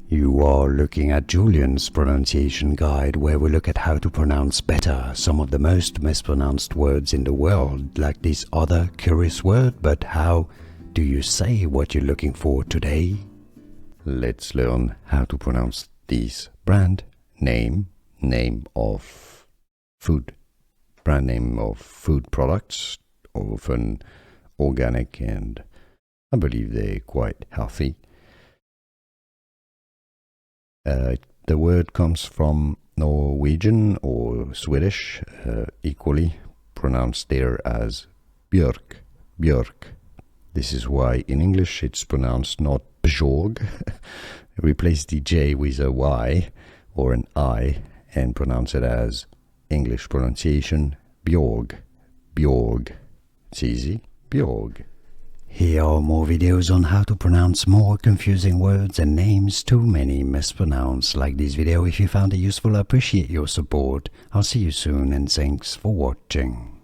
You are looking at Julian's pronunciation guide, where we look at how to pronounce better some of the most mispronounced words in the world, like this other curious word. But how do you say what you're looking for today? Let's learn how to pronounce this brand name of food, brand name of food products, often organic, and I believe they're quite healthy. The word comes from Norwegian or Swedish, equally pronounced there as Bjorg, Bjorg. This is why in English it's pronounced not Bjorg. Replace the J with a Y or an I and pronounce it as English pronunciation Bjorg, Bjorg. It's easy, Bjorg. Here are more videos on how to pronounce more confusing words and names too many mispronounced. Like this video if you found it useful. I appreciate your support. I'll see you soon and thanks for watching.